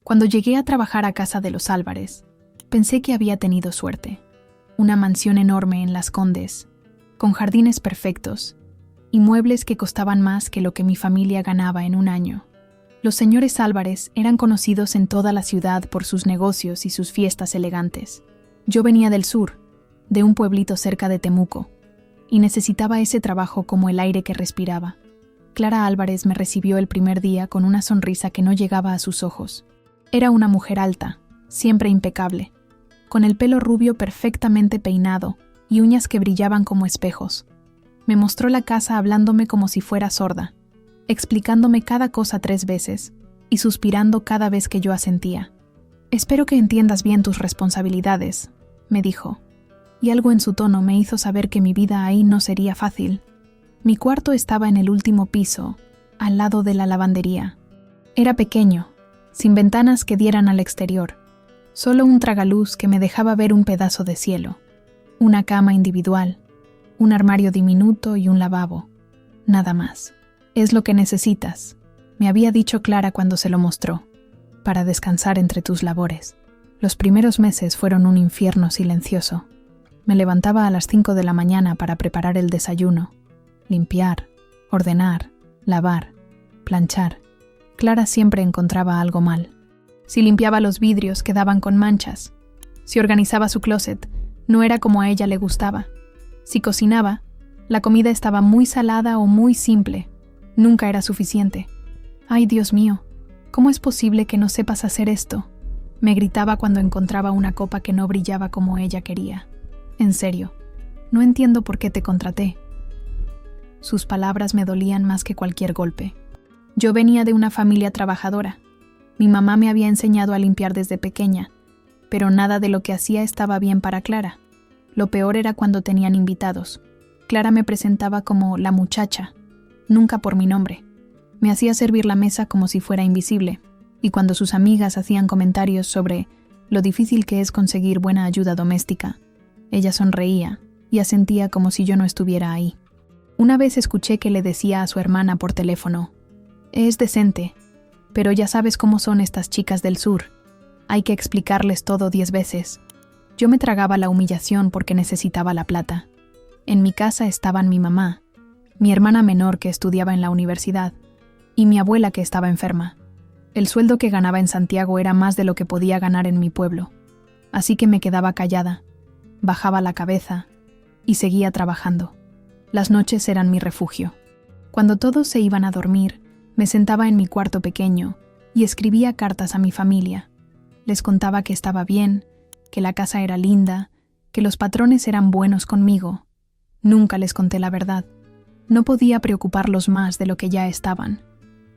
Cuando llegué a trabajar a casa de los Álvarez, pensé que había tenido suerte. Una mansión enorme en Las Condes, con jardines perfectos y muebles que costaban más que lo que mi familia ganaba en un año. Los señores Álvarez eran conocidos en toda la ciudad por sus negocios y sus fiestas elegantes. Yo venía del sur, de un pueblito cerca de Temuco, y necesitaba ese trabajo como el aire que respiraba. Clara Álvarez me recibió el primer día con una sonrisa que no llegaba a sus ojos. Era una mujer alta, siempre impecable, con el pelo rubio perfectamente peinado y uñas que brillaban como espejos. Me mostró la casa hablándome como si fuera sorda, explicándome cada cosa 3 veces y suspirando cada vez que yo asentía. «Espero que entiendas bien tus responsabilidades», me dijo, y algo en su tono me hizo saber que mi vida ahí no sería fácil. Mi cuarto estaba en el último piso, al lado de la lavandería. Era pequeño, sin ventanas que dieran al exterior, solo un tragaluz que me dejaba ver un pedazo de cielo, una cama individual, un armario diminuto y un lavabo. Nada más. «Es lo que necesitas», me había dicho Clara cuando se lo mostró, «para descansar entre tus labores». Los primeros meses fueron un infierno silencioso. Me levantaba a las 5 de la mañana para preparar el desayuno, limpiar, ordenar, lavar, planchar. Clara siempre encontraba algo mal. Si limpiaba los vidrios, quedaban con manchas. Si organizaba su closet, no era como a ella le gustaba. Si cocinaba, la comida estaba muy salada o muy simple. Nunca era suficiente. «Ay, Dios mío, ¿cómo es posible que no sepas hacer esto?», me gritaba cuando encontraba una copa que no brillaba como ella quería. «En serio, no entiendo por qué te contraté». Sus palabras me dolían más que cualquier golpe. Yo venía de una familia trabajadora. Mi mamá me había enseñado a limpiar desde pequeña, pero nada de lo que hacía estaba bien para Clara. Lo peor era cuando tenían invitados. Clara me presentaba como la muchacha, nunca por mi nombre. Me hacía servir la mesa como si fuera invisible, y cuando sus amigas hacían comentarios sobre lo difícil que es conseguir buena ayuda doméstica, ella sonreía y asentía como si yo no estuviera ahí. Una vez escuché que le decía a su hermana por teléfono: «Es decente, pero ya sabes cómo son estas chicas del sur. Hay que explicarles todo 10 veces». Yo me tragaba la humillación porque necesitaba la plata. En mi casa estaban mi mamá, mi hermana menor que estudiaba en la universidad, y mi abuela que estaba enferma. El sueldo que ganaba en Santiago era más de lo que podía ganar en mi pueblo, así que me quedaba callada, bajaba la cabeza y seguía trabajando. Las noches eran mi refugio. Cuando todos se iban a dormir, me sentaba en mi cuarto pequeño y escribía cartas a mi familia. Les contaba que estaba bien, que la casa era linda, que los patrones eran buenos conmigo. Nunca les conté la verdad. No podía preocuparlos más de lo que ya estaban.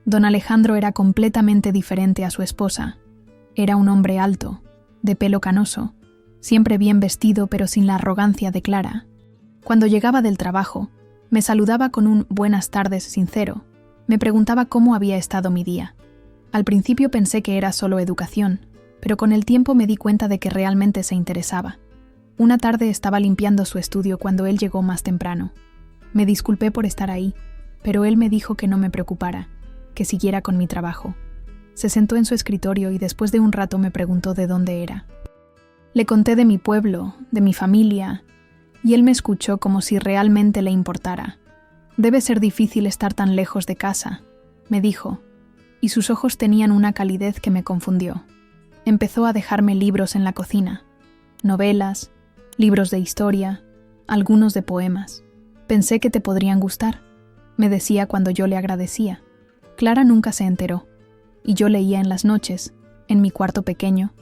Don Alejandro era completamente diferente a su esposa. Era un hombre alto, de pelo canoso, siempre bien vestido pero sin la arrogancia de Clara. Cuando llegaba del trabajo, me saludaba con un «buenas tardes» sincero. Me preguntaba cómo había estado mi día. Al principio pensé que era solo educación, pero con el tiempo me di cuenta de que realmente se interesaba. Una tarde estaba limpiando su estudio cuando él llegó más temprano. Me disculpé por estar ahí, pero él me dijo que no me preocupara, que siguiera con mi trabajo. Se sentó en su escritorio y después de un rato me preguntó de dónde era. Le conté de mi pueblo, de mi familia, y él me escuchó como si realmente le importara. «Debe ser difícil estar tan lejos de casa», me dijo, y sus ojos tenían una calidez que me confundió. Empezó a dejarme libros en la cocina, novelas, libros de historia, algunos de poemas. «Pensé que te podrían gustar», me decía cuando yo le agradecía. Clara nunca se enteró, y yo leía en las noches, en mi cuarto pequeño,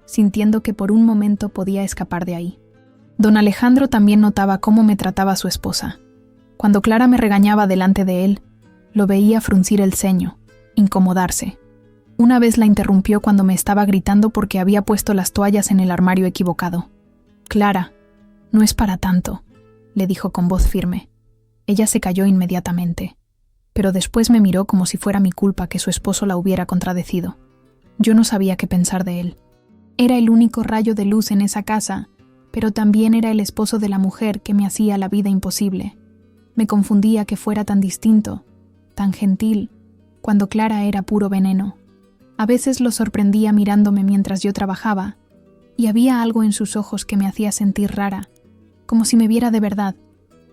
sintiendo que por un momento podía escapar de ahí. Don Alejandro también notaba cómo me trataba su esposa. Cuando Clara me regañaba delante de él, lo veía fruncir el ceño, incomodarse. Una vez la interrumpió cuando me estaba gritando porque había puesto las toallas en el armario equivocado. «Clara, no es para tanto», le dijo con voz firme. Ella se calló inmediatamente, pero después me miró como si fuera mi culpa que su esposo la hubiera contradecido. Yo no sabía qué pensar de él. Era el único rayo de luz en esa casa, pero también era el esposo de la mujer que me hacía la vida imposible. Me confundía que fuera tan distinto, tan gentil, cuando Clara era puro veneno. A veces los sorprendía mirándome mientras yo trabajaba, y había algo en sus ojos que me hacía sentir rara, como si me viera de verdad,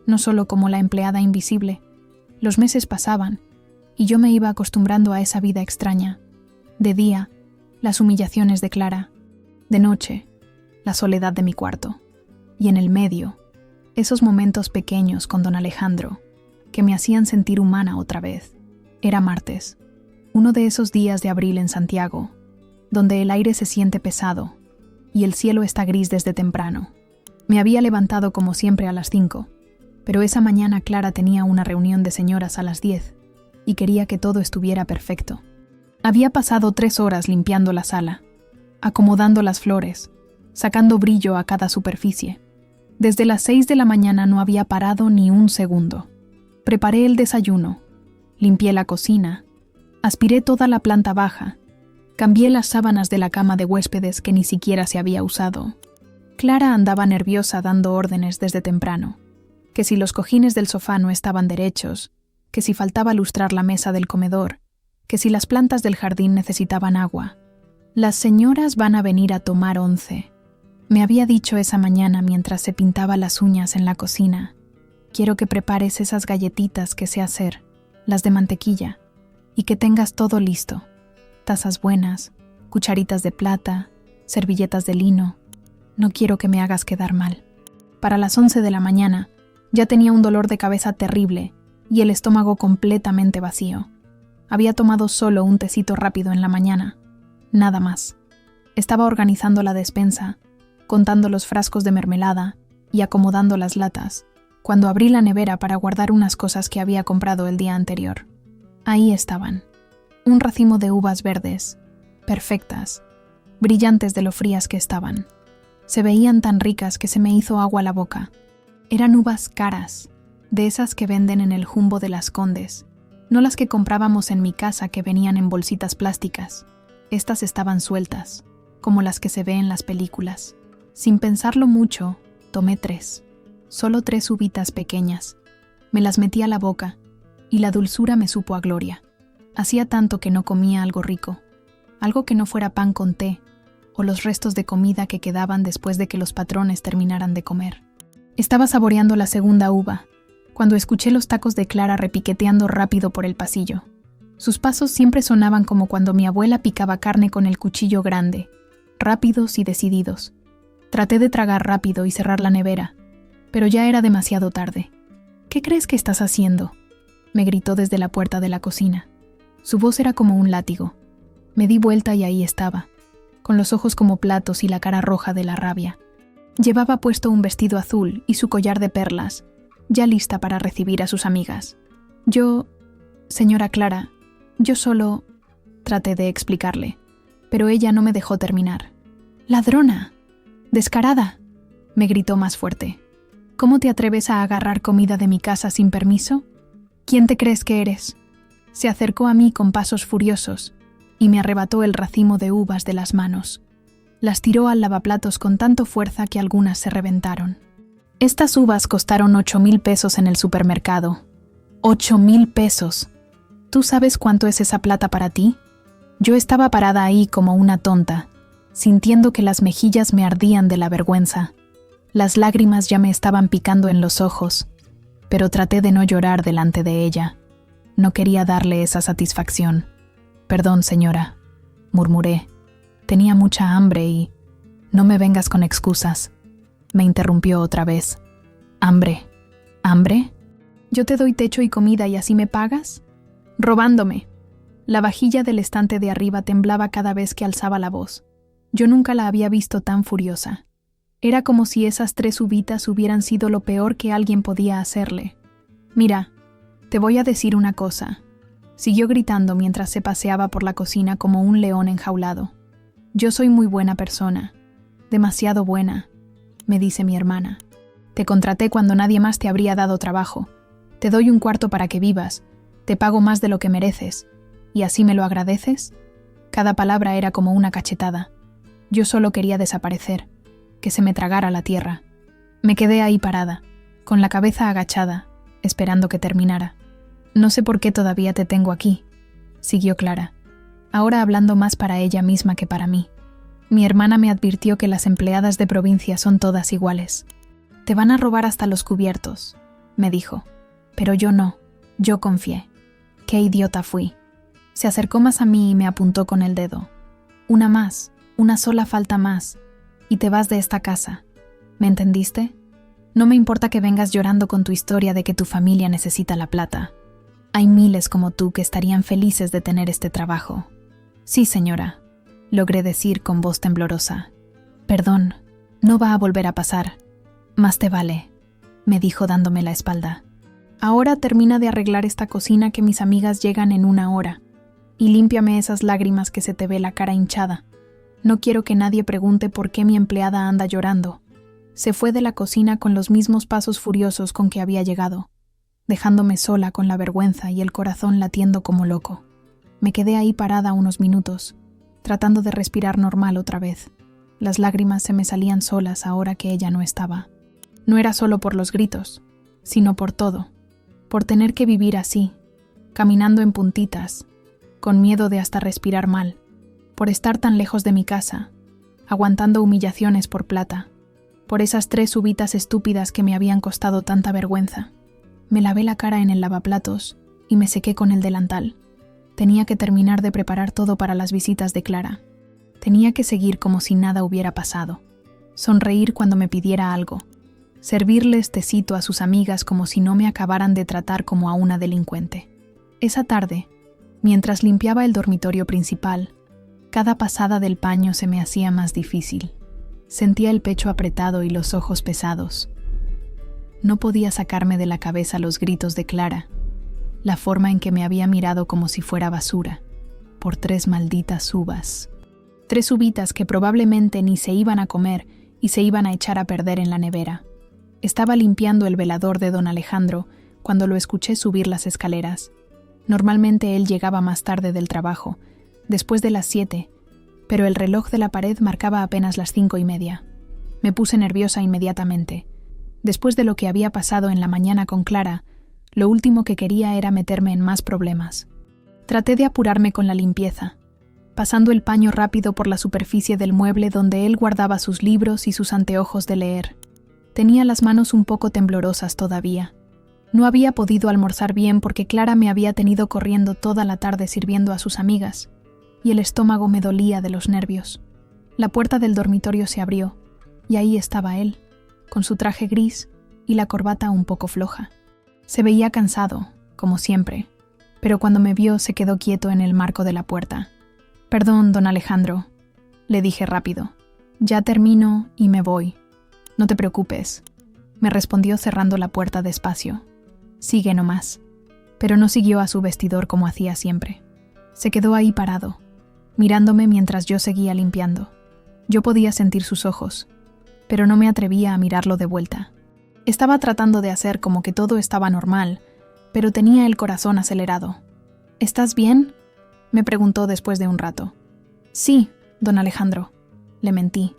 no solo como la empleada invisible. Los meses pasaban, y yo me iba acostumbrando a esa vida extraña. De día, las humillaciones de Clara. De noche, la soledad de mi cuarto. Y en el medio, esos momentos pequeños con don Alejandro, que me hacían sentir humana otra vez. Era martes, uno de esos días de abril en Santiago, donde el aire se siente pesado y el cielo está gris desde temprano. Me había levantado como siempre a las 5, pero esa mañana Clara tenía una reunión de señoras a las 10 y quería que todo estuviera perfecto. Había pasado 3 horas limpiando la sala, acomodando las flores, sacando brillo a cada superficie. Desde las 6 de la mañana no había parado ni un segundo. Preparé el desayuno, limpié la cocina, aspiré toda la planta baja, cambié las sábanas de la cama de huéspedes que ni siquiera se había usado. Clara andaba nerviosa dando órdenes desde temprano, que si los cojines del sofá no estaban derechos, que si faltaba lustrar la mesa del comedor, que si las plantas del jardín necesitaban agua. Las señoras van a venir a tomar 11. Me había dicho esa mañana mientras se pintaba las uñas en la cocina. Quiero que prepares esas galletitas que sé hacer, las de mantequilla, y que tengas todo listo. Tazas buenas, cucharitas de plata, servilletas de lino. No quiero que me hagas quedar mal. Para las 11 de la mañana, ya tenía un dolor de cabeza terrible y el estómago completamente vacío. Había tomado solo un tecito rápido en la mañana. Nada más. Estaba organizando la despensa, contando los frascos de mermelada y acomodando las latas, cuando abrí la nevera para guardar unas cosas que había comprado el día anterior. Ahí estaban. Un racimo de uvas verdes, perfectas, brillantes de lo frías que estaban. Se veían tan ricas que se me hizo agua a la boca. Eran uvas caras, de esas que venden en el Jumbo de Las Condes, no las que comprábamos en mi casa que venían en bolsitas plásticas. Estas estaban sueltas, como las que se ve en las películas. Sin pensarlo mucho, tomé 3. Solo 3 uvitas pequeñas. Me las metí a la boca, y la dulzura me supo a gloria. Hacía tanto que no comía algo rico, algo que no fuera pan con té, o los restos de comida que quedaban después de que los patrones terminaran de comer. Estaba saboreando la segunda uva, cuando escuché los tacos de Clara repiqueteando rápido por el pasillo. Sus pasos siempre sonaban como cuando mi abuela picaba carne con el cuchillo grande, rápidos y decididos. Traté de tragar rápido y cerrar la nevera, pero ya era demasiado tarde. ¿Qué crees que estás haciendo?, me gritó desde la puerta de la cocina. Su voz era como un látigo. Me di vuelta y ahí estaba, con los ojos como platos y la cara roja de la rabia. Llevaba puesto un vestido azul y su collar de perlas, ya lista para recibir a sus amigas. Señora Clara, yo solo... Traté de explicarle, pero ella no me dejó terminar. ¡Ladrona! ¡Descarada!, me gritó más fuerte. ¿Cómo te atreves a agarrar comida de mi casa sin permiso? ¿Quién te crees que eres? Se acercó a mí con pasos furiosos y me arrebató el racimo de uvas de las manos. Las tiró al lavaplatos con tanto fuerza que algunas se reventaron. Estas uvas costaron 8,000 pesos en el supermercado. 8,000 pesos. ¿Tú sabes cuánto es esa plata para ti? Yo estaba parada ahí como una tonta, sintiendo que las mejillas me ardían de la vergüenza. Las lágrimas ya me estaban picando en los ojos, pero traté de no llorar delante de ella. No quería darle esa satisfacción. «Perdón, señora», murmuré. Tenía mucha hambre y... «No me vengas con excusas», me interrumpió otra vez. «¿Hambre? ¿Hambre? ¿Yo te doy techo y comida y así me pagas? Robándome». La vajilla del estante de arriba temblaba cada vez que alzaba la voz. Yo nunca la había visto tan furiosa. Era como si esas 3 uvitas hubieran sido lo peor que alguien podía hacerle. «Mira, te voy a decir una cosa», siguió gritando mientras se paseaba por la cocina como un león enjaulado. «Yo soy muy buena persona, demasiado buena», me dice mi hermana. «Te contraté cuando nadie más te habría dado trabajo. Te doy un cuarto para que vivas, te pago más de lo que mereces, ¿y así me lo agradeces?». Cada palabra era como una cachetada. Yo solo quería desaparecer, que se me tragara la tierra. Me quedé ahí parada, con la cabeza agachada, esperando que terminara. «No sé por qué todavía te tengo aquí», siguió Clara. ahora hablando más para ella misma que para mí. Mi hermana me advirtió que las empleadas de provincia son todas iguales. Te van a robar hasta los cubiertos, me dijo. Pero yo no, yo confié. Qué idiota fui. Se acercó más a mí y me apuntó con el dedo. Una más, una sola falta más, y te vas de esta casa. ¿Me entendiste? No me importa que vengas llorando con tu historia de que tu familia necesita la plata. Hay miles como tú que estarían felices de tener este trabajo. Sí, señora, logré decir con voz temblorosa. Perdón, no va a volver a pasar. Más te vale, me dijo dándome la espalda. Ahora termina de arreglar esta cocina que mis amigas llegan en 1 hora, y límpiame esas lágrimas que se te ve la cara hinchada. No quiero que nadie pregunte por qué mi empleada anda llorando. Se fue de la cocina con los mismos pasos furiosos con que había llegado, dejándome sola con la vergüenza y el corazón latiendo como loco. Me quedé ahí parada unos minutos, tratando de respirar normal otra vez. Las lágrimas se me salían solas ahora que ella no estaba. No era solo por los gritos, sino por todo. Por tener que vivir así, caminando en puntitas, con miedo de hasta respirar mal. Por estar tan lejos de mi casa, aguantando humillaciones por plata. Por esas 3 uvitas estúpidas que me habían costado tanta vergüenza. Me lavé la cara en el lavaplatos y me sequé con el delantal. Tenía que terminar de preparar todo para las visitas de Clara. Tenía que seguir como si nada hubiera pasado. Sonreír cuando me pidiera algo. Servirles tecito a sus amigas como si no me acabaran de tratar como a una delincuente. Esa tarde, mientras limpiaba el dormitorio principal, cada pasada del paño se me hacía más difícil. Sentía el pecho apretado y los ojos pesados. No podía sacarme de la cabeza los gritos de Clara, la forma en que me había mirado como si fuera basura, por 3 malditas uvas. 3 uvitas que probablemente ni se iban a comer y se iban a echar a perder en la nevera. Estaba limpiando el velador de don Alejandro cuando lo escuché subir las escaleras. Normalmente él llegaba más tarde del trabajo, después de las 7, pero el reloj de la pared marcaba apenas las 5:30. Me puse nerviosa inmediatamente. Después de lo que había pasado en la mañana con Clara, lo último que quería era meterme en más problemas. Traté de apurarme con la limpieza, pasando el paño rápido por la superficie del mueble donde él guardaba sus libros y sus anteojos de leer. Tenía las manos un poco temblorosas todavía. No había podido almorzar bien porque Clara me había tenido corriendo toda la tarde sirviendo a sus amigas, y el estómago me dolía de los nervios. La puerta del dormitorio se abrió, y ahí estaba él, con su traje gris y la corbata un poco floja. Se veía cansado, como siempre, pero cuando me vio se quedó quieto en el marco de la puerta. «Perdón, don Alejandro», le dije rápido. «Ya termino y me voy. No te preocupes», me respondió cerrando la puerta despacio. «Sigue nomás». Pero no siguió a su vestidor como hacía siempre. Se quedó ahí parado, mirándome mientras yo seguía limpiando. Yo podía sentir sus ojos, pero no me atrevía a mirarlo de vuelta. Estaba tratando de hacer como que todo estaba normal, pero tenía el corazón acelerado. «¿Estás bien?», me preguntó después de un rato. «Sí, don Alejandro», le mentí,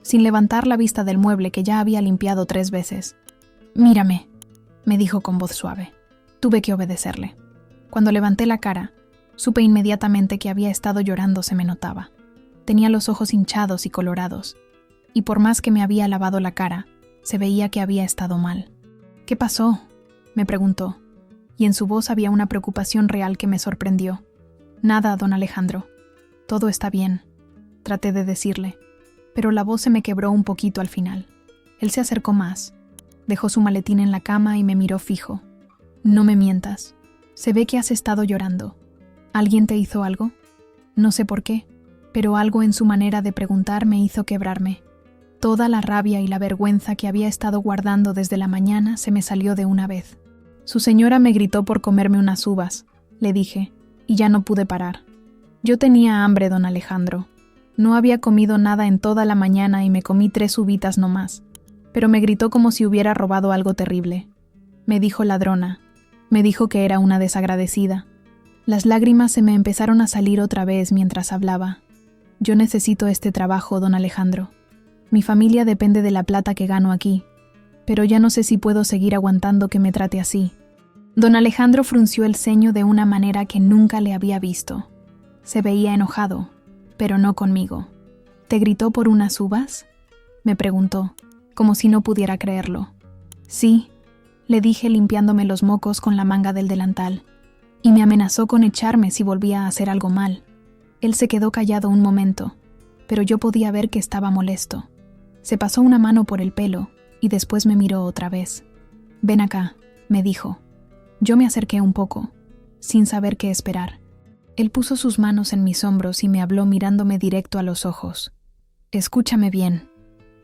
sin levantar la vista del mueble que ya había limpiado 3 veces. «Mírame», me dijo con voz suave. Tuve que obedecerle. Cuando levanté la cara, supe inmediatamente que había estado llorando, se me notaba. Tenía los ojos hinchados y colorados, y por más que me había lavado la cara, se veía que había estado mal. «¿Qué pasó?», me preguntó, y en su voz había una preocupación real que me sorprendió. «Nada, don Alejandro. Todo está bien», traté de decirle, pero la voz se me quebró un poquito al final. Él se acercó más, dejó su maletín en la cama y me miró fijo. «No me mientas. Se ve que has estado llorando. ¿Alguien te hizo algo?». No sé por qué, pero algo en su manera de preguntar me hizo quebrarme. Toda la rabia y la vergüenza que había estado guardando desde la mañana se me salió de una vez. «Su señora me gritó por comerme unas uvas», le dije, y ya no pude parar. Yo tenía hambre, don Alejandro. No había comido nada en toda la mañana y me comí 3 uvitas nomás, pero me gritó como si hubiera robado algo terrible. Me dijo ladrona, me dijo que era una desagradecida. Las lágrimas se me empezaron a salir otra vez mientras hablaba. «Yo necesito este trabajo, don Alejandro. Mi familia depende de la plata que gano aquí, pero ya no sé si puedo seguir aguantando que me trate así». Don Alejandro frunció el ceño de una manera que nunca le había visto. Se veía enojado, pero no conmigo. ¿Te gritó por unas uvas?, me preguntó, como si no pudiera creerlo. Sí, le dije limpiándome los mocos con la manga del delantal, y me amenazó con echarme si volvía a hacer algo mal. Él se quedó callado un momento, pero yo podía ver que estaba molesto. Se pasó una mano por el pelo y después me miró otra vez. «Ven acá», me dijo. Yo me acerqué un poco, sin saber qué esperar. Él puso sus manos en mis hombros y me habló mirándome directo a los ojos. «Escúchame bien»,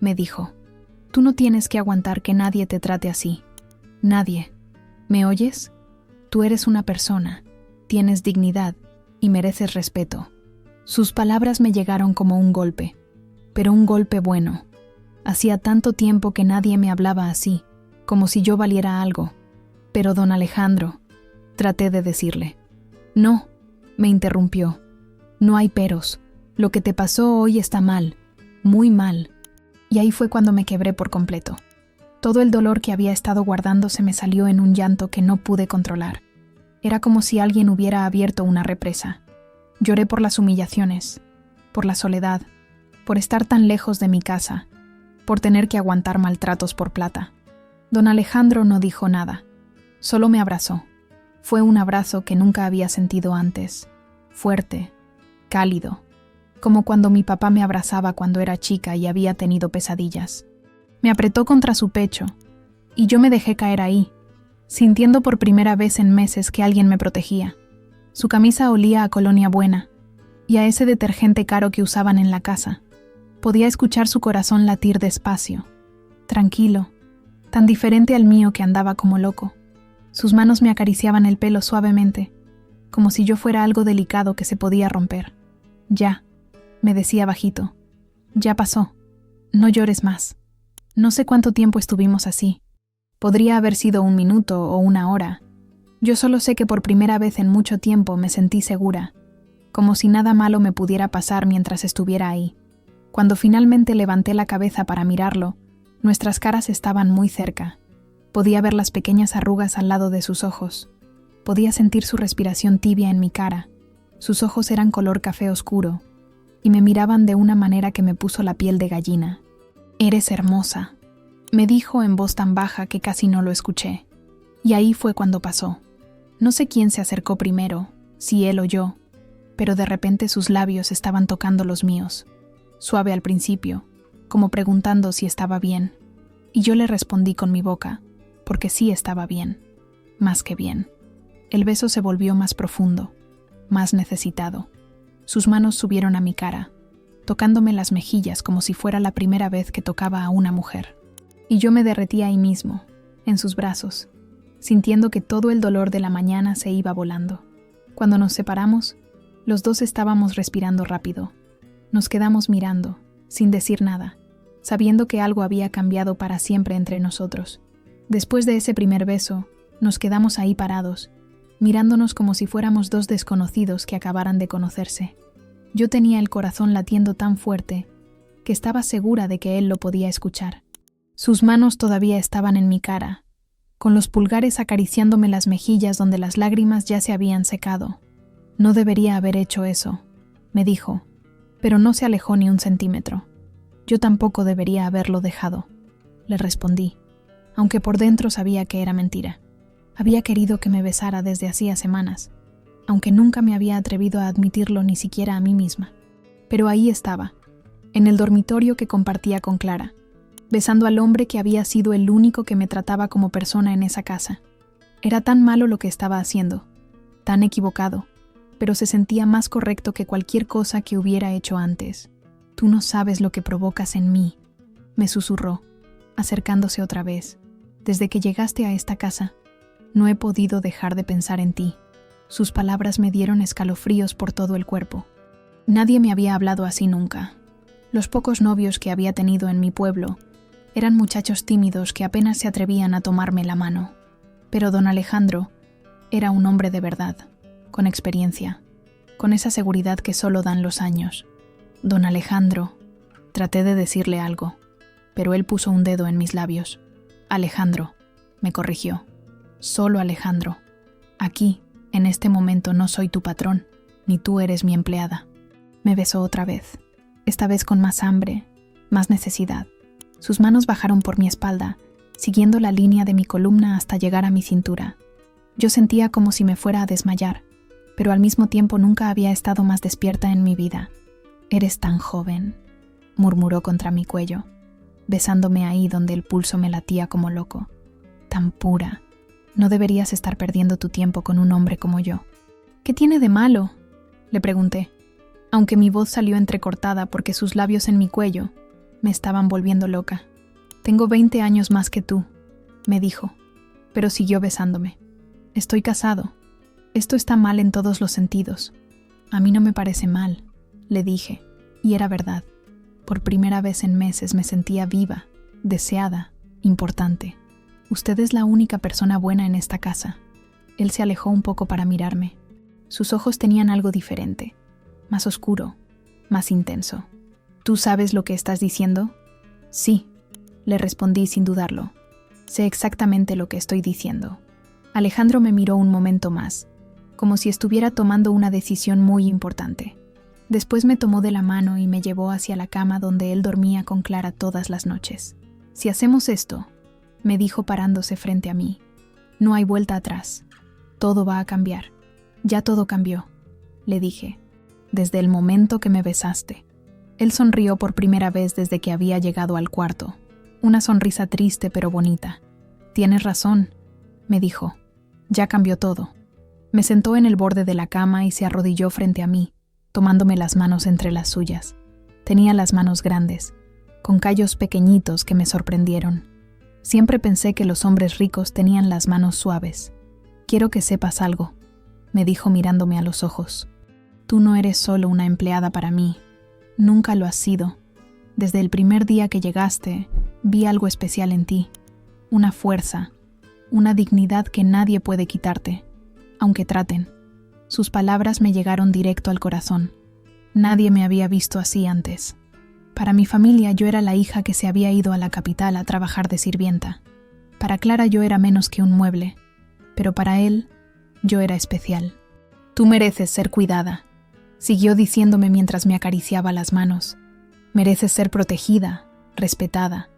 me dijo. «Tú no tienes que aguantar que nadie te trate así. Nadie. ¿Me oyes? Tú eres una persona, tienes dignidad y mereces respeto». Sus palabras me llegaron como un golpe, pero un golpe bueno. Hacía tanto tiempo que nadie me hablaba así, como si yo valiera algo. «Pero don Alejandro», traté de decirle. «No», me interrumpió. «No hay peros. Lo que te pasó hoy está mal, muy mal». Y ahí fue cuando me quebré por completo. Todo el dolor que había estado guardando se me salió en un llanto que no pude controlar. Era como si alguien hubiera abierto una represa. Lloré por las humillaciones, por la soledad, por estar tan lejos de mi casa, por tener que aguantar maltratos por plata. Don Alejandro no dijo nada, solo me abrazó. Fue un abrazo que nunca había sentido antes, fuerte, cálido, como cuando mi papá me abrazaba cuando era chica y había tenido pesadillas. Me apretó contra su pecho, y yo me dejé caer ahí, sintiendo por primera vez en meses que alguien me protegía. Su camisa olía a colonia buena, y a ese detergente caro que usaban en la casa. Podía escuchar su corazón latir despacio, tranquilo, tan diferente al mío que andaba como loco. Sus manos me acariciaban el pelo suavemente, como si yo fuera algo delicado que se podía romper. «Ya», me decía bajito, «ya pasó, no llores más». No sé cuánto tiempo estuvimos así. Podría haber sido 1 minuto o 1 hora. Yo solo sé que por primera vez en mucho tiempo me sentí segura, como si nada malo me pudiera pasar mientras estuviera ahí. Cuando finalmente levanté la cabeza para mirarlo, nuestras caras estaban muy cerca. Podía ver las pequeñas arrugas al lado de sus ojos. Podía sentir su respiración tibia en mi cara. Sus ojos eran color café oscuro, y me miraban de una manera que me puso la piel de gallina. «Eres hermosa», me dijo en voz tan baja que casi no lo escuché. Y ahí fue cuando pasó. No sé quién se acercó primero, si él o yo, pero de repente sus labios estaban tocando los míos, suave al principio, como preguntando si estaba bien. Y yo le respondí con mi boca, porque sí estaba bien, más que bien. El beso se volvió más profundo, más necesitado. Sus manos subieron a mi cara, tocándome las mejillas como si fuera la primera vez que tocaba a una mujer. Y yo me derretí ahí mismo, en sus brazos, sintiendo que todo el dolor de la mañana se iba volando. Cuando nos separamos, los dos estábamos respirando rápido. Nos quedamos mirando, sin decir nada, sabiendo que algo había cambiado para siempre entre nosotros. Después de ese primer beso, nos quedamos ahí parados, mirándonos como si fuéramos 2 desconocidos que acabaran de conocerse. Yo tenía el corazón latiendo tan fuerte que estaba segura de que él lo podía escuchar. Sus manos todavía estaban en mi cara, con los pulgares acariciándome las mejillas donde las lágrimas ya se habían secado. «No debería haber hecho eso», me dijo, pero no se alejó ni 1 centímetro. «Yo tampoco debería haberlo dejado», le respondí, aunque por dentro sabía que era mentira. Había querido que me besara desde hacía semanas, aunque nunca me había atrevido a admitirlo ni siquiera a mí misma. Pero ahí estaba, en el dormitorio que compartía con Clara, besando al hombre que había sido el único que me trataba como persona en esa casa. Era tan malo lo que estaba haciendo, tan equivocado, pero se sentía más correcto que cualquier cosa que hubiera hecho antes. «Tú no sabes lo que provocas en mí», me susurró, acercándose otra vez. «Desde que llegaste a esta casa, no he podido dejar de pensar en ti». Sus palabras me dieron escalofríos por todo el cuerpo. Nadie me había hablado así nunca. Los pocos novios que había tenido en mi pueblo eran muchachos tímidos que apenas se atrevían a tomarme la mano. Pero don Alejandro era un hombre de verdad, con experiencia, con esa seguridad que solo dan los años. «Don Alejandro», traté de decirle algo, pero él puso un dedo en mis labios. «Alejandro», me corrigió. «Solo Alejandro. Aquí, en este momento no soy tu patrón, ni tú eres mi empleada. Me besó otra vez, esta vez con más hambre, más necesidad. Sus manos bajaron por mi espalda, siguiendo la línea de mi columna hasta llegar a mi cintura. Yo sentía como si me fuera a desmayar, pero al mismo tiempo nunca había estado más despierta en mi vida. «Eres tan joven», murmuró contra mi cuello, besándome ahí donde el pulso me latía como loco. «Tan pura. No deberías estar perdiendo tu tiempo con un hombre como yo». «¿Qué tiene de malo?», le pregunté, aunque mi voz salió entrecortada porque sus labios en mi cuello me estaban volviendo loca. «Tengo 20 años más que tú», me dijo, pero siguió besándome. «Estoy casado. Esto está mal en todos los sentidos». «A mí no me parece mal», le dije, y era verdad. Por primera vez en meses me sentía viva, deseada, importante. «Usted es la única persona buena en esta casa». Él se alejó un poco para mirarme. Sus ojos tenían algo diferente, más oscuro, más intenso. «¿Tú sabes lo que estás diciendo?» «Sí», le respondí sin dudarlo. «Sé exactamente lo que estoy diciendo». Alejandro me miró un momento más, como si estuviera tomando una decisión muy importante. Después me tomó de la mano y me llevó hacia la cama donde él dormía con Clara todas las noches. «Si hacemos esto», me dijo parándose frente a mí, «no hay vuelta atrás. Todo va a cambiar». «Ya todo cambió», le dije, «desde el momento que me besaste». Él sonrió por primera vez desde que había llegado al cuarto. Una sonrisa triste pero bonita. «Tienes razón», me dijo. «Ya cambió todo». Me sentó en el borde de la cama y se arrodilló frente a mí, tomándome las manos entre las suyas. Tenía las manos grandes, con callos pequeñitos que me sorprendieron. Siempre pensé que los hombres ricos tenían las manos suaves. «Quiero que sepas algo», me dijo mirándome a los ojos. «Tú no eres solo una empleada para mí. Nunca lo has sido. Desde el primer día que llegaste, vi algo especial en ti. Una fuerza, una dignidad que nadie puede quitarte, aunque traten». Sus palabras me llegaron directo al corazón. Nadie me había visto así antes. Para mi familia yo era la hija que se había ido a la capital a trabajar de sirvienta. Para Clara yo era menos que un mueble, pero para él yo era especial. «Tú mereces ser cuidada», siguió diciéndome mientras me acariciaba las manos. «Mereces ser protegida, respetada.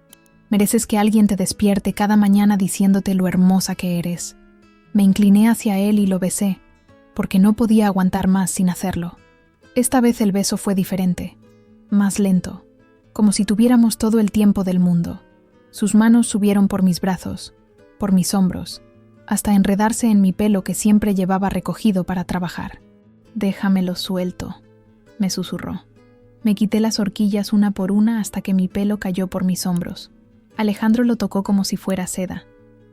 Mereces que alguien te despierte cada mañana diciéndote lo hermosa que eres». Me incliné hacia él y lo besé, porque no podía aguantar más sin hacerlo. Esta vez el beso fue diferente, más lento, como si tuviéramos todo el tiempo del mundo. Sus manos subieron por mis brazos, por mis hombros, hasta enredarse en mi pelo que siempre llevaba recogido para trabajar. «Déjamelo suelto», me susurró. Me quité las horquillas una por una hasta que mi pelo cayó por mis hombros. Alejandro lo tocó como si fuera seda,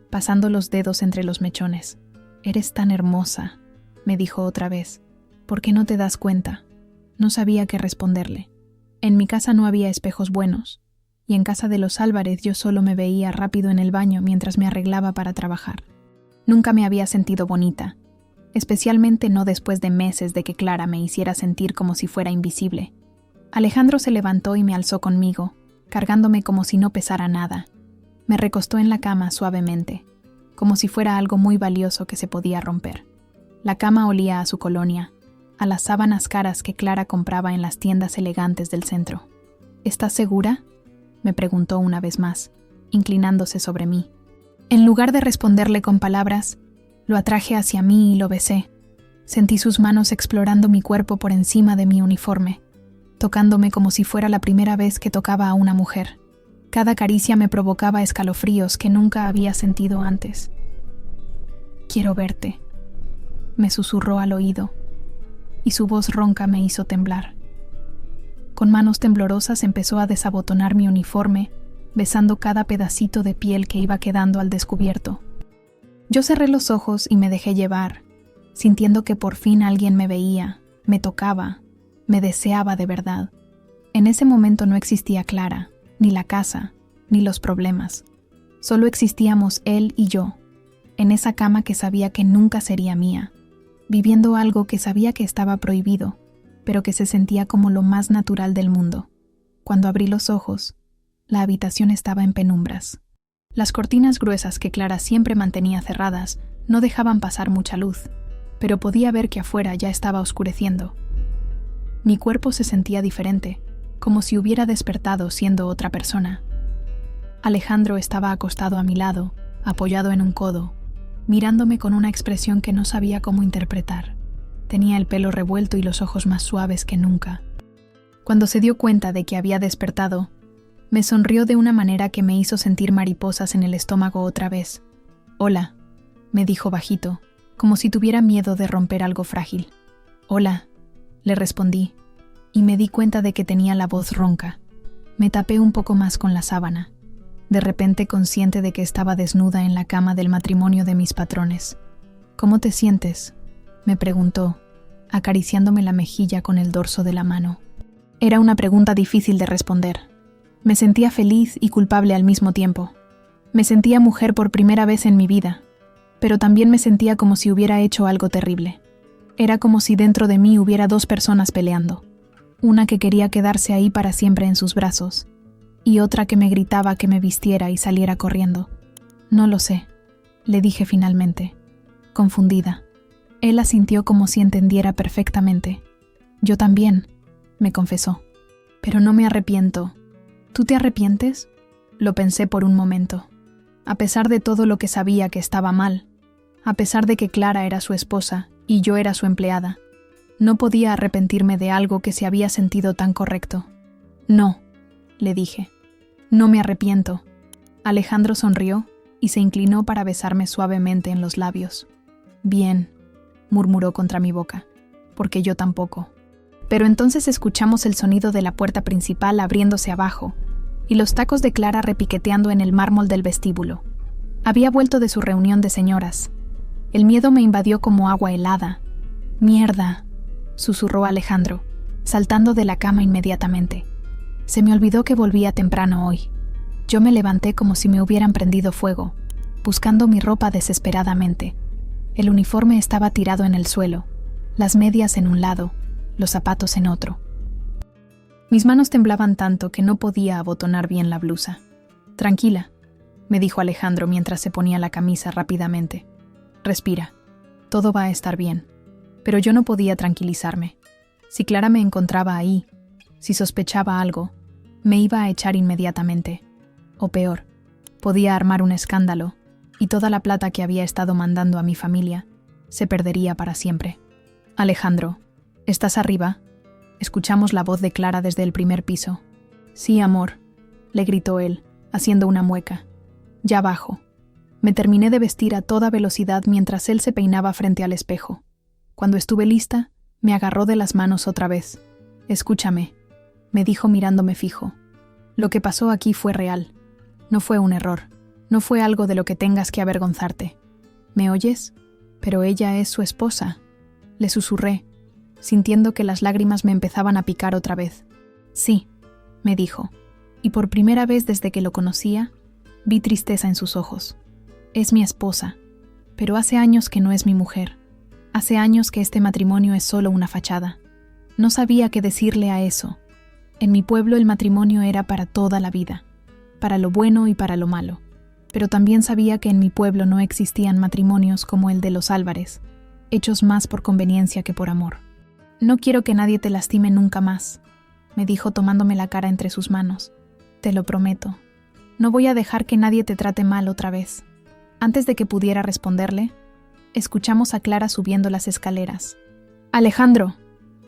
pasando los dedos entre los mechones. «Eres tan hermosa», me dijo otra vez. «¿Por qué no te das cuenta?». No sabía qué responderle. En mi casa no había espejos buenos, y en casa de los Álvarez yo solo me veía rápido en el baño mientras me arreglaba para trabajar. Nunca me había sentido bonita, especialmente no después de meses de que Clara me hiciera sentir como si fuera invisible. Alejandro se levantó y me alzó conmigo, cargándome como si no pesara nada. Me recostó en la cama suavemente, como si fuera algo muy valioso que se podía romper. La cama olía a su colonia, a las sábanas caras que Clara compraba en las tiendas elegantes del centro. «¿Estás segura?», me preguntó una vez más, inclinándose sobre mí. En lugar de responderle con palabras, lo atraje hacia mí y lo besé. Sentí sus manos explorando mi cuerpo por encima de mi uniforme, tocándome como si fuera la primera vez que tocaba a una mujer. Cada caricia me provocaba escalofríos que nunca había sentido antes. «Quiero verte», me susurró al oído, y su voz ronca me hizo temblar. Con manos temblorosas empezó a desabotonar mi uniforme, besando cada pedacito de piel que iba quedando al descubierto. Yo cerré los ojos y me dejé llevar, sintiendo que por fin alguien me veía, me tocaba, me deseaba de verdad. En ese momento no existía Clara, ni la casa, ni los problemas. Solo existíamos él y yo, en esa cama que sabía que nunca sería mía, viviendo algo que sabía que estaba prohibido, pero que se sentía como lo más natural del mundo. Cuando abrí los ojos, la habitación estaba en penumbras. Las cortinas gruesas que Clara siempre mantenía cerradas no dejaban pasar mucha luz, pero podía ver que afuera ya estaba oscureciendo. Mi cuerpo se sentía diferente, como si hubiera despertado siendo otra persona. Alejandro estaba acostado a mi lado, apoyado en un codo, mirándome con una expresión que no sabía cómo interpretar. Tenía el pelo revuelto y los ojos más suaves que nunca. Cuando se dio cuenta de que había despertado, me sonrió de una manera que me hizo sentir mariposas en el estómago otra vez. «Hola», me dijo bajito, como si tuviera miedo de romper algo frágil. «Hola», le respondí, y me di cuenta de que tenía la voz ronca. Me tapé un poco más con la sábana, de repente consciente de que estaba desnuda en la cama del matrimonio de mis patrones. «¿Cómo te sientes?», me preguntó, acariciándome la mejilla con el dorso de la mano. Era una pregunta difícil de responder. Me sentía feliz y culpable al mismo tiempo. Me sentía mujer por primera vez en mi vida, pero también me sentía como si hubiera hecho algo terrible. Era como si dentro de mí hubiera dos personas peleando. Una que quería quedarse ahí para siempre en sus brazos, y otra que me gritaba que me vistiera y saliera corriendo. «No lo sé», le dije finalmente, confundida. Él asintió como si entendiera perfectamente. «Yo también», me confesó. «Pero no me arrepiento». «¿Tú te arrepientes?», lo pensé por un momento. A pesar de todo lo que sabía que estaba mal, a pesar de que Clara era su esposa y yo era su empleada, no podía arrepentirme de algo que se había sentido tan correcto. «No», le dije. «No me arrepiento». Alejandro sonrió y se inclinó para besarme suavemente en los labios. «Bien», murmuró contra mi boca, «porque yo tampoco». Pero entonces escuchamos el sonido de la puerta principal abriéndose abajo y los tacos de Clara repiqueteando en el mármol del vestíbulo. Había vuelto de su reunión de señoras. El miedo me invadió como agua helada. «Mierda», susurró Alejandro, saltando de la cama inmediatamente. Se me olvidó que volvía temprano hoy. Yo me levanté como si me hubieran prendido fuego, buscando mi ropa desesperadamente. El uniforme estaba tirado en el suelo, las medias en un lado, los zapatos en otro. Mis manos temblaban tanto que no podía abotonar bien la blusa. «Tranquila», me dijo Alejandro mientras se ponía la camisa rápidamente. «Respira, todo va a estar bien». Pero yo no podía tranquilizarme. Si Clara me encontraba ahí, si sospechaba algo, me iba a echar inmediatamente. O peor, podía armar un escándalo, y toda la plata que había estado mandando a mi familia se perdería para siempre. «Alejandro, ¿estás arriba?», escuchamos la voz de Clara desde el primer piso. «Sí, amor», le gritó él, haciendo una mueca. «Ya bajo». Me terminé de vestir a toda velocidad mientras él se peinaba frente al espejo. Cuando estuve lista, me agarró de las manos otra vez. «Escúchame», me dijo mirándome fijo. «Lo que pasó aquí fue real. No fue un error. No fue algo de lo que tengas que avergonzarte. ¿Me oyes? Pero ella es su esposa», le susurré, sintiendo que las lágrimas me empezaban a picar otra vez. «Sí», me dijo, y por primera vez desde que lo conocía, vi tristeza en sus ojos. «Es mi esposa, pero hace años que no es mi mujer. Hace años que este matrimonio es solo una fachada. No sabía qué decirle a eso. En mi pueblo el matrimonio era para toda la vida, para lo bueno y para lo malo. Pero también sabía que en mi pueblo no existían matrimonios como el de los Álvarez, hechos más por conveniencia que por amor. «No quiero que nadie te lastime nunca más», me dijo tomándome la cara entre sus manos. «Te lo prometo. No voy a dejar que nadie te trate mal otra vez». Antes de que pudiera responderle, escuchamos a Clara subiendo las escaleras. «Alejandro,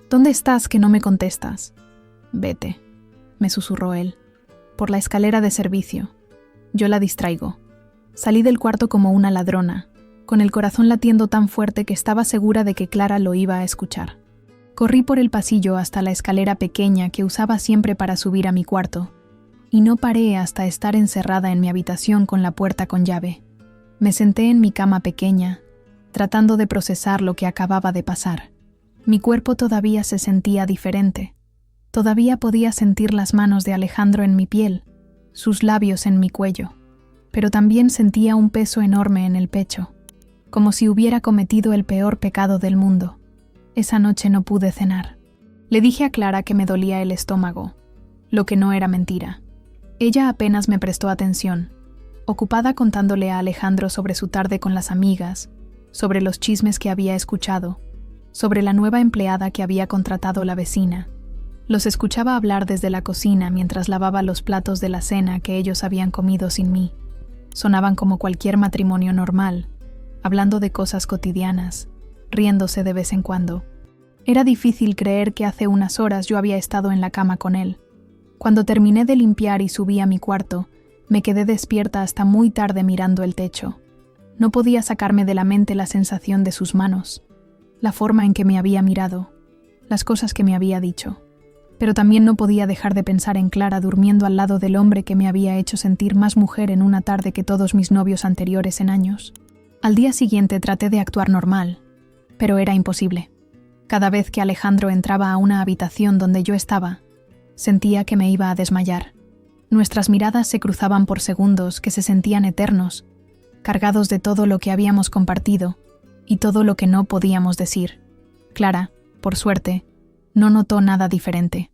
¿dónde estás que no me contestas?» «Vete», me susurró él, «por la escalera de servicio. Yo la distraigo». Salí del cuarto como una ladrona, con el corazón latiendo tan fuerte que estaba segura de que Clara lo iba a escuchar. Corrí por el pasillo hasta la escalera pequeña que usaba siempre para subir a mi cuarto, y no paré hasta estar encerrada en mi habitación con la puerta con llave. Me senté en mi cama pequeña, tratando de procesar lo que acababa de pasar. Mi cuerpo todavía se sentía diferente. Todavía podía sentir las manos de Alejandro en mi piel, sus labios en mi cuello, pero también sentía un peso enorme en el pecho, como si hubiera cometido el peor pecado del mundo. Esa noche no pude cenar. Le dije a Clara que me dolía el estómago, lo que no era mentira. Ella apenas me prestó atención, ocupada contándole a Alejandro sobre su tarde con las amigas, sobre los chismes que había escuchado, sobre la nueva empleada que había contratado la vecina. Los escuchaba hablar desde la cocina mientras lavaba los platos de la cena que ellos habían comido sin mí. Sonaban como cualquier matrimonio normal, hablando de cosas cotidianas, riéndose de vez en cuando. Era difícil creer que hace unas horas yo había estado en la cama con él. Cuando terminé de limpiar y subí a mi cuarto, me quedé despierta hasta muy tarde mirando el techo. No podía sacarme de la mente la sensación de sus manos, la forma en que me había mirado, las cosas que me había dicho. Pero también no podía dejar de pensar en Clara durmiendo al lado del hombre que me había hecho sentir más mujer en una tarde que todos mis novios anteriores en años. Al día siguiente traté de actuar normal, pero era imposible. Cada vez que Alejandro entraba a una habitación donde yo estaba, sentía que me iba a desmayar. Nuestras miradas se cruzaban por segundos que se sentían eternos, cargados de todo lo que habíamos compartido y todo lo que no podíamos decir. Clara, por suerte, no notó nada diferente.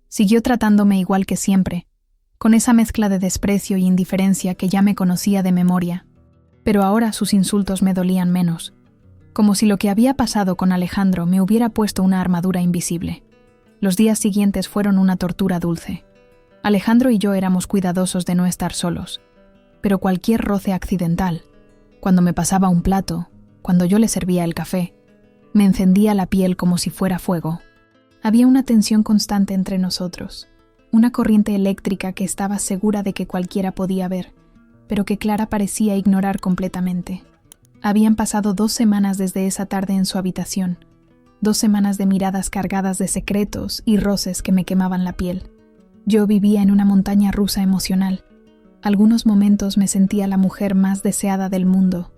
Siguió tratándome igual que siempre, con esa mezcla de desprecio y indiferencia que ya me conocía de memoria. Pero ahora sus insultos me dolían menos, como si lo que había pasado con Alejandro me hubiera puesto una armadura invisible. Los días siguientes fueron una tortura dulce. Alejandro y yo éramos cuidadosos de no estar solos, pero cualquier roce accidental, cuando me pasaba un plato, cuando yo le servía el café, me encendía la piel como si fuera fuego. Había una tensión constante entre nosotros, una corriente eléctrica que estaba segura de que cualquiera podía ver, pero que Clara parecía ignorar completamente. Habían pasado 2 semanas desde esa tarde en su habitación, 2 semanas de miradas cargadas de secretos y roces que me quemaban la piel. Yo vivía en una montaña rusa emocional. Algunos momentos me sentía la mujer más deseada del mundo,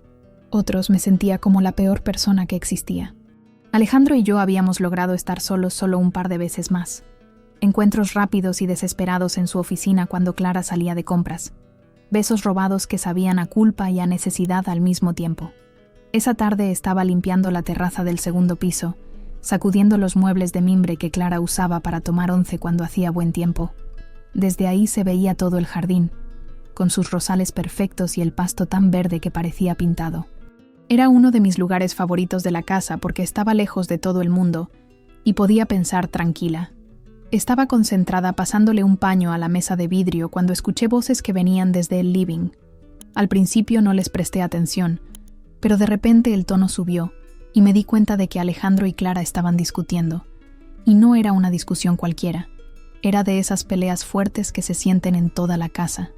otros me sentía como la peor persona que existía. Alejandro y yo habíamos logrado estar solos solo un par de veces más. Encuentros rápidos y desesperados en su oficina cuando Clara salía de compras. Besos robados que sabían a culpa y a necesidad al mismo tiempo. Esa tarde estaba limpiando la terraza del segundo piso, sacudiendo los muebles de mimbre que Clara usaba para tomar once cuando hacía buen tiempo. Desde ahí se veía todo el jardín, con sus rosales perfectos y el pasto tan verde que parecía pintado. Era uno de mis lugares favoritos de la casa porque estaba lejos de todo el mundo y podía pensar tranquila. Estaba concentrada pasándole un paño a la mesa de vidrio cuando escuché voces que venían desde el living. Al principio no les presté atención, pero de repente el tono subió y me di cuenta de que Alejandro y Clara estaban discutiendo. Y no era una discusión cualquiera, era de esas peleas fuertes que se sienten en toda la casa.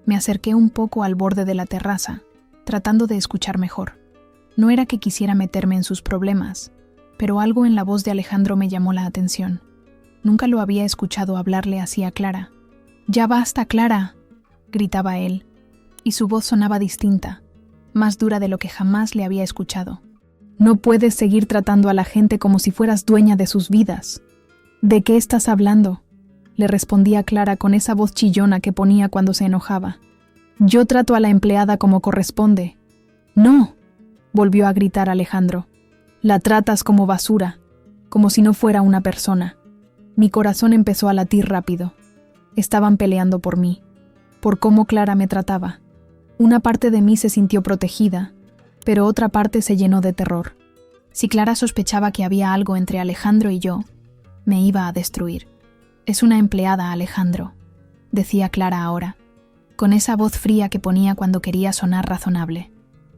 Me acerqué un poco al borde de la terraza, tratando de escuchar mejor. No era que quisiera meterme en sus problemas, pero algo en la voz de Alejandro me llamó la atención. Nunca lo había escuchado hablarle así a Clara. «¡Ya basta, Clara!», gritaba él, y su voz sonaba distinta, más dura de lo que jamás le había escuchado. «No puedes seguir tratando a la gente como si fueras dueña de sus vidas». «¿De qué estás hablando?», le respondía Clara con esa voz chillona que ponía cuando se enojaba. «Yo trato a la empleada como corresponde». «No», volvió a gritar Alejandro. «La tratas como basura, como si no fuera una persona». Mi corazón empezó a latir rápido. Estaban peleando por mí, por cómo Clara me trataba. Una parte de mí se sintió protegida, pero otra parte se llenó de terror. Si Clara sospechaba que había algo entre Alejandro y yo, me iba a destruir. «Es una empleada, Alejandro», decía Clara ahora, con esa voz fría que ponía cuando quería sonar razonable.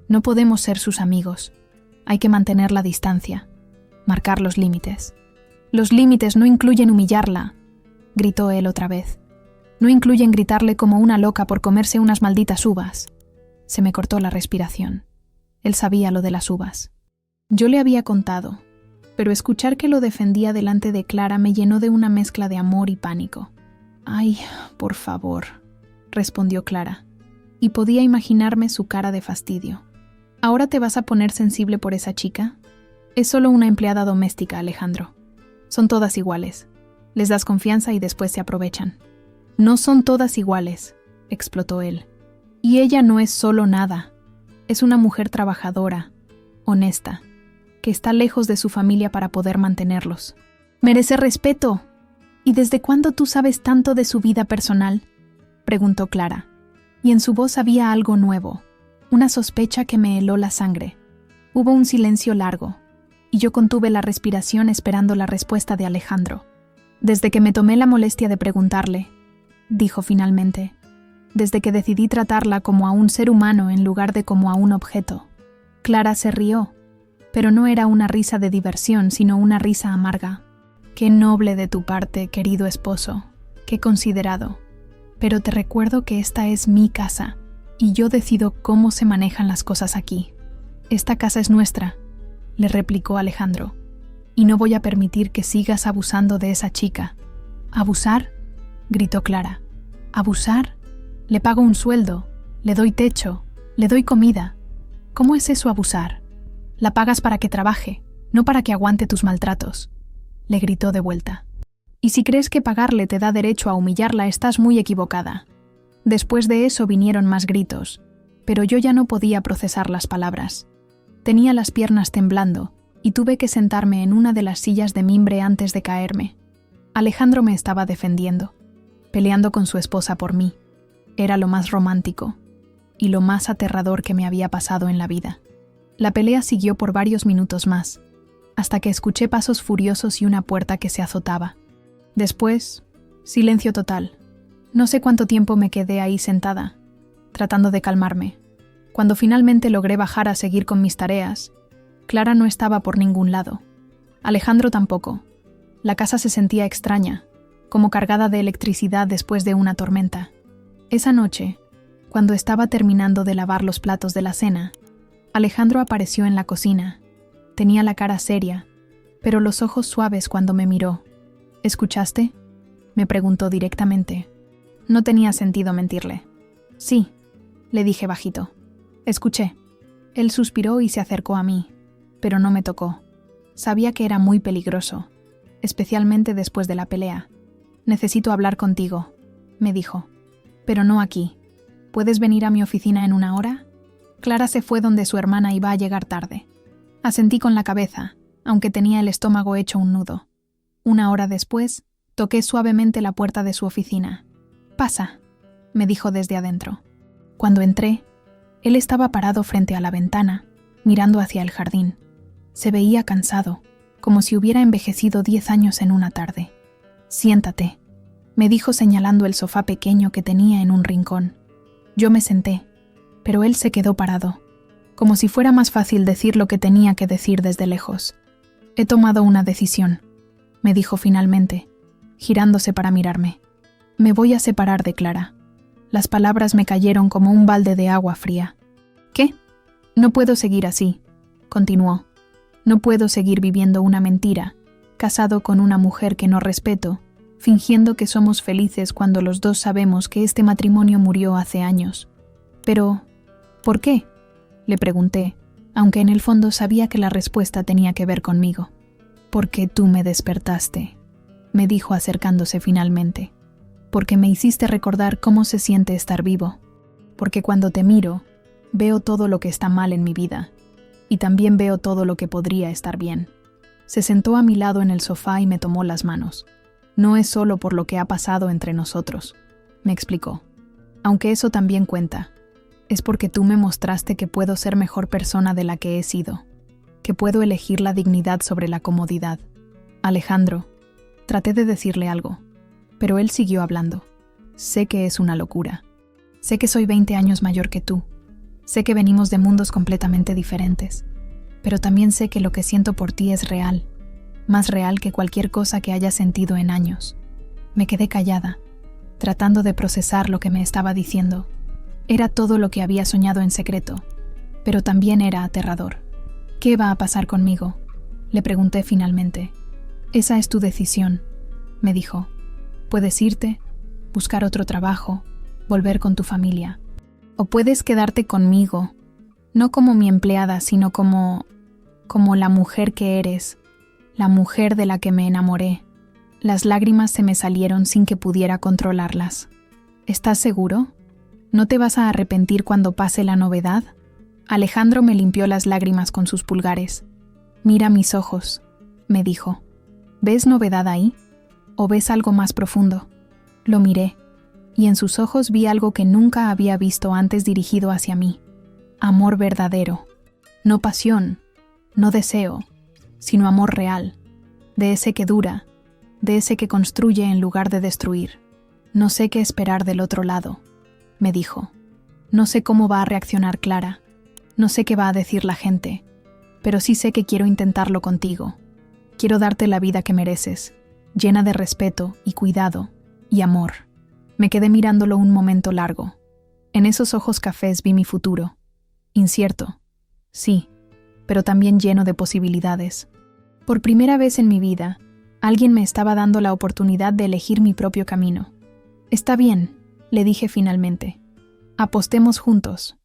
«No podemos ser sus amigos. Hay que mantener la distancia, marcar los límites». «Los límites no incluyen humillarla», gritó él otra vez. «No incluyen gritarle como una loca por comerse unas malditas uvas». Se me cortó la respiración. Él sabía lo de las uvas. Yo le había contado, pero escuchar que lo defendía delante de Clara me llenó de una mezcla de amor y pánico. «Ay, por favor», respondió Clara, y podía imaginarme su cara de fastidio. «¿Ahora te vas a poner sensible por esa chica? Es solo una empleada doméstica, Alejandro. Son todas iguales. Les das confianza y después se aprovechan». «No son todas iguales», explotó él. «Y ella no es solo nada. Es una mujer trabajadora, honesta, que está lejos de su familia para poder mantenerlos. Merece respeto». «¿Y desde cuándo tú sabes tanto de su vida personal?», preguntó Clara. Y en su voz había algo nuevo, una sospecha que me heló la sangre. Hubo un silencio largo, y yo contuve la respiración esperando la respuesta de Alejandro. Desde que me tomé la molestia de preguntarle, dijo finalmente, desde que decidí tratarla como a un ser humano en lugar de como a un objeto. Clara se rió, pero no era una risa de diversión, sino una risa amarga. Qué noble de tu parte, querido esposo, qué considerado. Pero te recuerdo que esta es mi casa, y yo decido cómo se manejan las cosas aquí. Esta casa es nuestra, le replicó Alejandro, y no voy a permitir que sigas abusando de esa chica. ¿Abusar?, gritó Clara. ¿Abusar? Le pago un sueldo, le doy techo, le doy comida. ¿Cómo es eso abusar? La pagas para que trabaje, no para que aguante tus maltratos, le gritó de vuelta. Y si crees que pagarle te da derecho a humillarla, estás muy equivocada. Después de eso vinieron más gritos, pero yo ya no podía procesar las palabras. Tenía las piernas temblando y tuve que sentarme en una de las sillas de mimbre antes de caerme. Alejandro me estaba defendiendo, peleando con su esposa por mí. Era lo más romántico y lo más aterrador que me había pasado en la vida. La pelea siguió por varios minutos más, hasta que escuché pasos furiosos y una puerta que se azotaba. Después, silencio total. No sé cuánto tiempo me quedé ahí sentada, tratando de calmarme. Cuando finalmente logré bajar a seguir con mis tareas, Clara no estaba por ningún lado. Alejandro tampoco. La casa se sentía extraña, como cargada de electricidad después de una tormenta. Esa noche, cuando estaba terminando de lavar los platos de la cena, Alejandro apareció en la cocina. Tenía la cara seria, pero los ojos suaves cuando me miró. ¿Escuchaste?, me preguntó directamente. No tenía sentido mentirle. Sí, le dije bajito. Escuché. Él suspiró y se acercó a mí, pero no me tocó. Sabía que era muy peligroso, especialmente después de la pelea. Necesito hablar contigo, me dijo. Pero no aquí. ¿Puedes venir a mi oficina en 1 hora? Clara se fue donde su hermana iba a llegar tarde. Asentí con la cabeza, aunque tenía el estómago hecho un nudo. 1 hora después, toqué suavemente la puerta de su oficina. «Pasa», me dijo desde adentro. Cuando entré, él estaba parado frente a la ventana, mirando hacia el jardín. Se veía cansado, como si hubiera envejecido 10 años en una tarde. «Siéntate», me dijo señalando el sofá pequeño que tenía en un rincón. Yo me senté, pero él se quedó parado, como si fuera más fácil decir lo que tenía que decir desde lejos. «He tomado una decisión», me dijo finalmente, girándose para mirarme. «Me voy a separar de Clara». Las palabras me cayeron como un balde de agua fría. «¿Qué? No puedo seguir así», continuó. «No puedo seguir viviendo una mentira, casado con una mujer que no respeto, fingiendo que somos felices cuando los dos sabemos que este matrimonio murió hace años». «Pero, ¿por qué?», le pregunté, aunque en el fondo sabía que la respuesta tenía que ver conmigo. «Porque tú me despertaste», me dijo acercándose finalmente. «Porque me hiciste recordar cómo se siente estar vivo. Porque cuando te miro, veo todo lo que está mal en mi vida, y también veo todo lo que podría estar bien». Se sentó a mi lado en el sofá y me tomó las manos. «No es solo por lo que ha pasado entre nosotros», me explicó. «Aunque eso también cuenta. Es porque tú me mostraste que puedo ser mejor persona de la que he sido, que puedo elegir la dignidad sobre la comodidad». «Alejandro», traté de decirle algo, pero él siguió hablando. «Sé que es una locura. Sé que soy 20 años mayor que tú. Sé que venimos de mundos completamente diferentes. Pero también sé que lo que siento por ti es real, más real que cualquier cosa que haya sentido en años». Me quedé callada, tratando de procesar lo que me estaba diciendo. Era todo lo que había soñado en secreto, pero también era aterrador. «¿Qué va a pasar conmigo?», le pregunté finalmente. «Esa es tu decisión», me dijo. «Puedes irte, buscar otro trabajo, volver con tu familia. O puedes quedarte conmigo, no como mi empleada, sino como la mujer que eres, la mujer de la que me enamoré». Las lágrimas se me salieron sin que pudiera controlarlas. «¿Estás seguro? ¿No te vas a arrepentir cuando pase la novedad?». Alejandro me limpió las lágrimas con sus pulgares. «Mira mis ojos», me dijo. «¿Ves novedad ahí? ¿O ves algo más profundo?». Lo miré, y en sus ojos vi algo que nunca había visto antes dirigido hacia mí. Amor verdadero. No pasión, No deseo, sino amor real, de ese que dura, de ese que construye en lugar de destruir. No sé qué esperar del otro lado, me dijo. No sé cómo va a reaccionar Clara, no sé qué va a decir la gente, pero sí sé que quiero intentarlo contigo. Quiero darte la vida que mereces, llena de respeto y cuidado y amor. Me quedé mirándolo un momento largo. En esos ojos cafés vi mi futuro. Incierto, sí, pero también lleno de posibilidades. Por primera vez en mi vida, alguien me estaba dando la oportunidad de elegir mi propio camino. Está bien, le dije finalmente. Apostemos juntos.